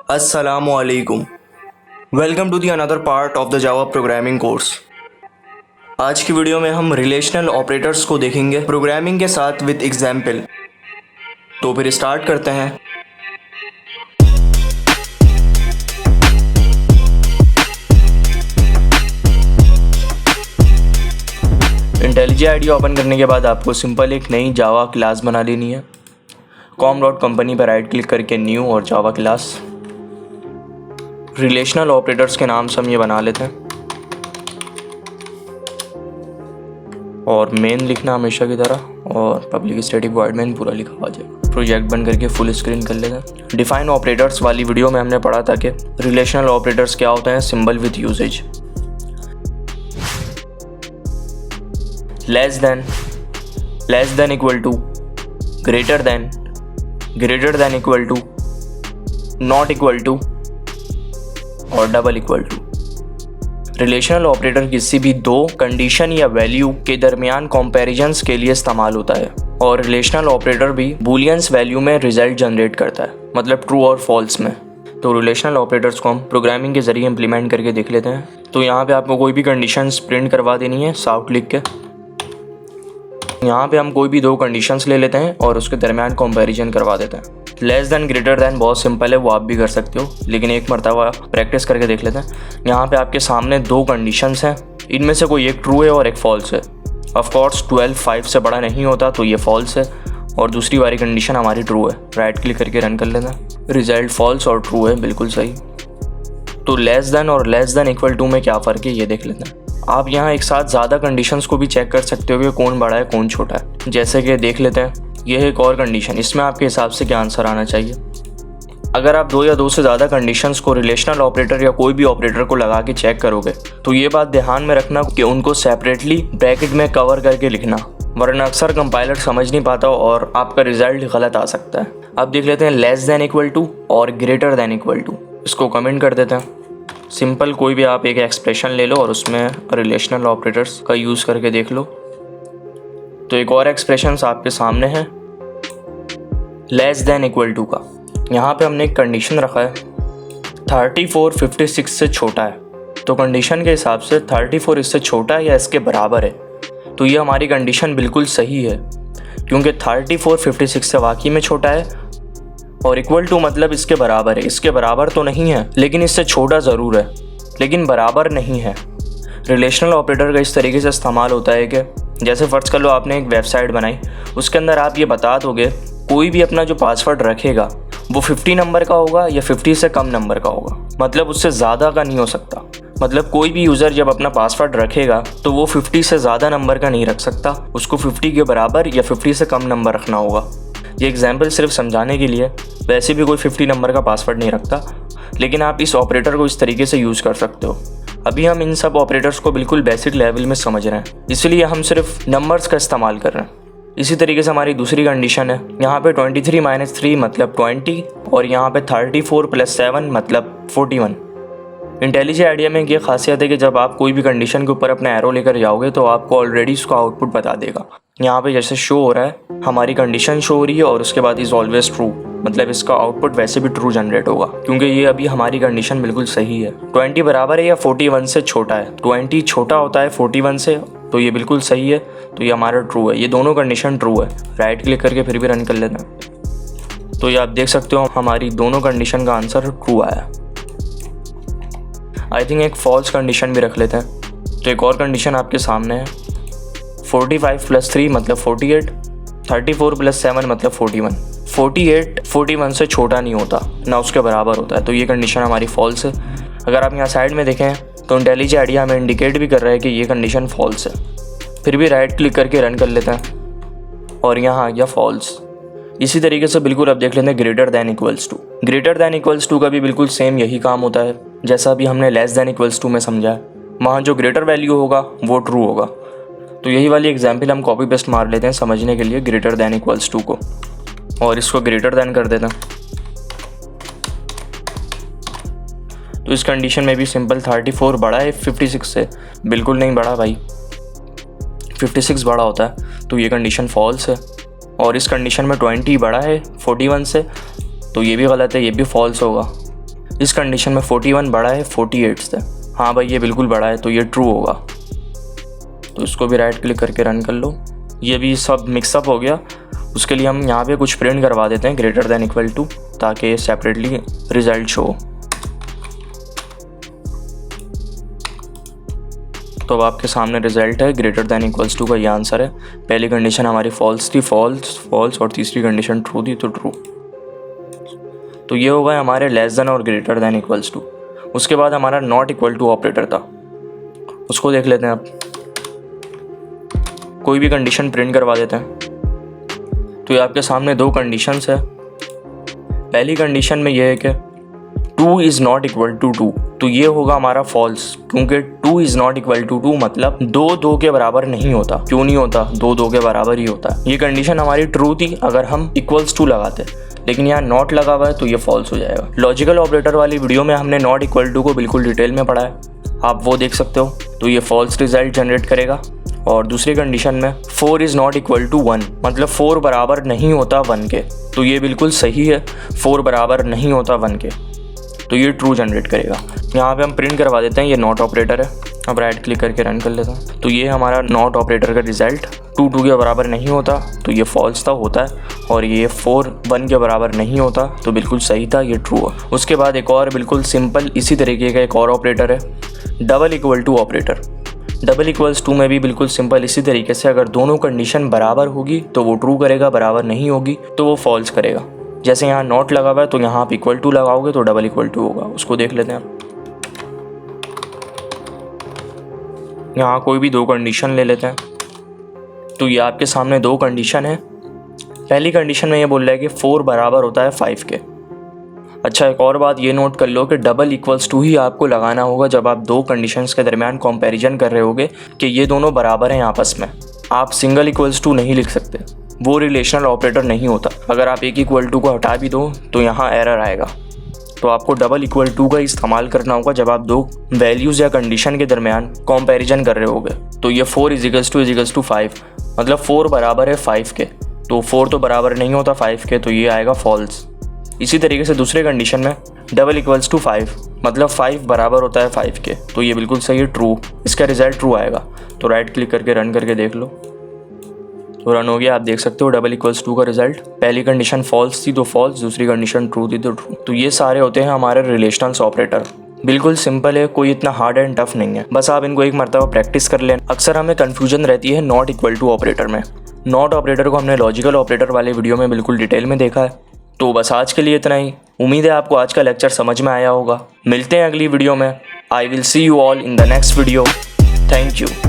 Assalamualaikum. Welcome to the another part of the Java programming course. आज की video में हम रिलेशनल ऑपरेटर्स को देखेंगे प्रोग्रामिंग के साथ विद एग्जाम्पल। तो फिर स्टार्ट करते हैं। इंटेलिजी आईडी ओपन करने के बाद आपको सिंपल एक नई जावा क्लास बना लेनी है। com.company पर राइट क्लिक करके न्यू और जावा क्लास। रिलेशनल ऑपरेटर्स के नाम से हम ये बना लेते हैं और मेन लिखना हमेशा की तरह और पब्लिक स्टैटिक वॉइड मेन पूरा लिखा हुआ जाए। प्रोजेक्ट बंद करके फुल स्क्रीन कर लेते हैं। डिफाइन ऑपरेटर्स वाली वीडियो में हमने पढ़ा था कि रिलेशनल ऑपरेटर्स क्या होते हैं। Symbol with usages, less than equal to, greater than equal to, not equal to और double equal to. Relational operator किसी भी दो कंडीशन या वैल्यू के दरमियान कंपैरिजंस के लिए इस्तेमाल होता है और रिलेशनल ऑपरेटर भी बूलियंस वैल्यू में रिजल्ट जनरेट करता है, मतलब ट्रू और फॉल्स में। तो रिलेशनल ऑपरेटर्स को हम प्रोग्रामिंग के जरिए इम्प्लीमेंट करके देख लेते हैं। तो यहाँ पे आपको कोई भी कंडीशंस प्रिंट करवा देनी है साफ लिख के। यहाँ पे हम कोई भी दो कंडीशंस ले लेते हैं और उसके दरमियान कंपैरिजन करवा देते हैं। लेस देन, ग्रेटर देन बहुत सिंपल है, वो आप भी कर सकते हो, लेकिन एक मरतबा प्रैक्टिस करके देख लेते हैं। यहाँ पे आपके सामने दो कंडीशंस हैं, इनमें से कोई एक ट्रू है और एक फॉल्स है। ऑफ कोर्स 12 5 से बड़ा नहीं होता, तो ये फॉल्स है और दूसरी वाली कंडीशन हमारी ट्रू है। राइट क्लिक करके रन कर लेना। रिजल्ट फॉल्स और ट्रू है, बिल्कुल सही। तो लेस देन और लेस देन इक्वल टू में क्या फ़र्क है ये देख लेते हैं। आप यहाँ एक साथ ज़्यादा कंडीशंस को भी चेक कर सकते हो कि कौन बड़ा है कौन छोटा है। जैसे कि देख लेते हैं, यह है एक और कंडीशन, इसमें आपके हिसाब से क्या आंसर आना चाहिए। अगर आप दो या दो से ज़्यादा कंडीशंस को रिलेशनल ऑपरेटर या कोई भी ऑपरेटर को लगा के चेक करोगे तो ये बात ध्यान में रखना कि उनको सेपरेटली ब्रैकेट में कवर करके लिखना, वरना अक्सर कंपाइलर समझ नहीं पाता और आपका रिजल्ट गलत आ सकता है। अब देख लेते हैं लेस देन इक्वल टू और ग्रेटर देन इक्वल टू, इसको कमेंट कर देते हैं। सिंपल कोई भी आप एक एक्सप्रेशन ले लो और उसमें रिलेशनल ऑपरेटर्स का यूज़ करके देख लो। तो एक और एक्सप्रेशन आपके सामने है लेस देन इक्वल टू का। यहाँ पे हमने एक कंडीशन रखा है 34 56 से छोटा है, तो कंडीशन के हिसाब से 34 इससे छोटा है या इसके बराबर है। तो ये हमारी कंडीशन बिल्कुल सही है, क्योंकि 34 56 से वाकई में छोटा है और इक्वल टू मतलब इसके बराबर है। इसके बराबर तो नहीं है, लेकिन इससे छोटा ज़रूर है, लेकिन बराबर नहीं है। रिलेशनल ऑपरेटर का इस तरीके से इस्तेमाल होता है कि जैसे फ़र्ज़ कर लो आपने एक वेबसाइट बनाई, उसके अंदर आप ये बता दोगे कोई भी अपना जो पासवर्ड रखेगा वो 50 नंबर का होगा या 50 से कम नंबर का होगा, मतलब उससे ज़्यादा का नहीं हो सकता। मतलब कोई भी यूज़र जब अपना पासवर्ड रखेगा तो वो 50 से ज़्यादा नंबर का नहीं रख सकता, उसको 50 के बराबर या 50 से कम नंबर रखना होगा। ये एग्जाम्पल सिर्फ समझाने के लिए, वैसे भी कोई 50 नंबर का पासवर्ड नहीं रखता, लेकिन आप इस ऑपरेटर को इस तरीके से यूज़ कर सकते हो। अभी हम इन सब ऑपरेटर्स को बिल्कुल बेसिक लेवल में समझ रहे हैं, इसलिए हम सिर्फ नंबर्स का इस्तेमाल कर रहे हैं। इसी तरीके से हमारी दूसरी कंडीशन है, यहाँ पे 23 - 3 मतलब 20 और यहाँ पे 34 + 7 मतलब 41। इंटेलिजी आइडिया में ये खासियत है कि जब आप कोई भी कंडीशन के ऊपर अपना एरो लेकर जाओगे तो आपको ऑलरेडी उसका आउटपुट बता देगा। यहाँ पे जैसे शो हो रहा है हमारी कंडीशन शो हो रही है और उसके बाद इज़ ऑलवेज ट्रू, मतलब इसका आउटपुट वैसे भी ट्रू जनरेट होगा, क्योंकि ये अभी हमारी कंडीशन बिल्कुल सही है। 20 बराबर है या 41 से छोटा है। 20 छोटा होता है 41 से, तो ये बिल्कुल सही है, तो ये हमारा ट्रू है। ये दोनों कंडीशन ट्रू है। राइट क्लिक करके फिर भी रन कर लेना। तो ये आप देख सकते हो हमारी दोनों कंडीशन का आंसर ट्रू आया। आई थिंक एक फॉल्स कंडीशन भी रख लेते हैं। तो एक और कंडीशन आपके सामने है 45 + 3 मतलब 48, 34 + 7 मतलब 41। 48 41 से छोटा नहीं होता, ना उसके बराबर होता है, तो ये कंडीशन हमारी फॉल्स है। अगर आप यहाँ साइड में देखें तो इंटेलिजी आइडिया हमें इंडिकेट भी कर रहा है कि ये कंडीशन फॉल्स है। फिर भी राइट क्लिक करके रन कर लेते हैं और यहाँ आ गया फॉल्स। इसी तरीके से बिल्कुल अब देख लेते हैं greater than equals to. Greater than equals to का भी बिल्कुल सेम यही काम होता है जैसा अभी हमने लेस देन इक्वल्स टू में समझा है। वहाँ जो ग्रेटर वैल्यू होगा वो ट्रू होगा। तो यही वाली एग्जाम्पल हम कॉपी पेस्ट मार लेते हैं समझने के लिए ग्रेटर देन इक्वल्स टू को, और इसको ग्रेटर देन कर देते हैं। तो इस कंडीशन में भी सिंपल 34 बड़ा है 56 से, बिल्कुल नहीं बड़ा भाई, 56 बड़ा होता है, तो ये कंडीशन फॉल्स है। और इस कंडीशन में 20 बड़ा है 41 से, तो ये भी गलत है, ये भी फॉल्स होगा। इस कंडीशन में 41 बड़ा है 48 से। हाँ भाई ये बिल्कुल बड़ा है, तो ये ट्रू होगा। तो इसको भी राइट क्लिक करके रन कर लो। ये भी सब मिक्सअप हो गया। उसके लिए हम यहाँ पे कुछ प्रिंट करवा देते हैं ग्रेटर दैन इक्वल टू, ताकि सेपरेटली रिजल्ट शो। तो अब आपके सामने रिजल्ट है ग्रेटर दैन इक्वल्स टू का, ये आंसर है। पहली कंडीशन हमारी फॉल्स थी, फॉल्स, और तीसरी कंडीशन ट्रू थी, तो ट्रू। तो ये हो गए हमारे लेस देन और ग्रेटर दैन इक्वल्स टू। उसके बाद हमारा नॉट इक्वल टू ऑपरेटर था, उसको देख लेते हैं। अब कोई भी कंडीशन प्रिंट करवा देते हैं। तो ये आपके सामने दो कंडीशंस है। पहली कंडीशन में ये है कि 2 इज़ नॉट इक्वल टू 2, तो ये होगा हमारा फॉल्स, क्योंकि 2 इज़ नॉट इक्वल टू 2 मतलब 2 के बराबर नहीं होता। क्यों नहीं होता? 2 के बराबर ही होता है। ये कंडीशन हमारी ट्रू थी अगर हम इक्वल्स टू लगाते, लेकिन यहाँ नॉट लगा हुआ है तो ये फॉल्स हो जाएगा। लॉजिकल ऑपरेटर वाली वीडियो में हमने नॉट इक्वल टू को बिल्कुल डिटेल में पढ़ा है, आप वो देख सकते हो। तो ये फॉल्स रिजल्ट जनरेट करेगा। और दूसरी कंडीशन में 4 इज़ नॉट इक्वल टू 1 मतलब 4 बराबर नहीं होता 1 के, तो ये बिल्कुल सही है, 4 बराबर नहीं होता 1 के, तो ये ट्रू जनरेट करेगा। यहाँ पे हम प्रिंट करवा देते हैं, ये नॉट ऑपरेटर है। अब राइट क्लिक करके रन कर लेता हूँ। तो ये हमारा नॉट ऑपरेटर का रिजल्ट 2 के बराबर नहीं होता, तो ये फॉल्स था, होता है। और ये 4 1 के बराबर नहीं होता, तो बिल्कुल सही था, ये ट्रू है। उसके बाद एक और बिल्कुल सिंपल इसी तरीके का एक और ऑपरेटर है, double equal to operator. Double equals to में भी बिल्कुल सिंपल इसी तरीके से अगर दोनों कंडीशन बराबर होगी तो वो ट्रू करेगा, बराबर नहीं होगी तो वो फॉल्स करेगा। जैसे यहाँ नॉट लगा हुआ है तो यहाँ आप इक्वल टू लगाओगे तो डबल इक्वल टू होगा। उसको देख लेते हैं। यहाँ कोई भी दो कंडीशन ले लेते हैं। तो ये आपके सामने दो कंडीशन है। पहली कंडीशन में ये बोल रहा है कि 4 बराबर होता है 5 के। अच्छा, एक और बात ये नोट कर लो कि डबल इक्वल्स टू ही आपको लगाना होगा जब आप दो कंडीशंस के दरमियान कंपैरिजन कर रहे होगे कि ये दोनों बराबर हैं आपस में। आप सिंगल इक्वल्स टू नहीं लिख सकते, वो रिलेशनल ऑपरेटर नहीं होता। अगर आप एक इक्वल टू को हटा भी दो तो यहाँ एरर आएगा। तो आपको डबल इक्वल टू का इस्तेमाल करना होगा जब आप दो वैल्यूज़ या कंडीशन के दरमियान कंपैरिजन कर रहे होगे। तो ये 4 इज टू 5 मतलब 4 बराबर है 5 के, तो 4 तो बराबर नहीं होता 5 के, तो ये आएगा फॉल्स। इसी तरीके से दूसरे कंडीशन में डबल इक्वल्स टू 5 मतलब 5 बराबर होता है 5 के, तो ये बिल्कुल सही है, ट्रू। इसका रिजल्ट ट्रू आएगा। तो राइट क्लिक करके रन करके देख लो, तो रन हो गया। आप देख सकते हो डबल इक्वल्स टू का रिजल्ट। पहली कंडीशन फॉल्स थी तो फॉल्स, दूसरी कंडीशन ट्रू थी तो ट्रू। तो ये सारे होते हैं हमारे रिलेशनल्स ऑपरेटर। बिल्कुल सिंपल है, कोई इतना हार्ड एंड टफ नहीं है, बस आप इनको एक मरतबा प्रैक्टिस कर लें। अक्सर हमें कन्फ्यूजन रहती है नॉट इक्वल टू ऑपरेटर में। नॉट ऑपरेटर को हमने लॉजिकल ऑपरेटर वाले वीडियो में बिल्कुल डिटेल में देखा है। तो बस आज के लिए इतना ही। उम्मीद है आपको आज का लेक्चर समझ में आया होगा। मिलते हैं अगली वीडियो में। I will see you all in the next video. Thank you.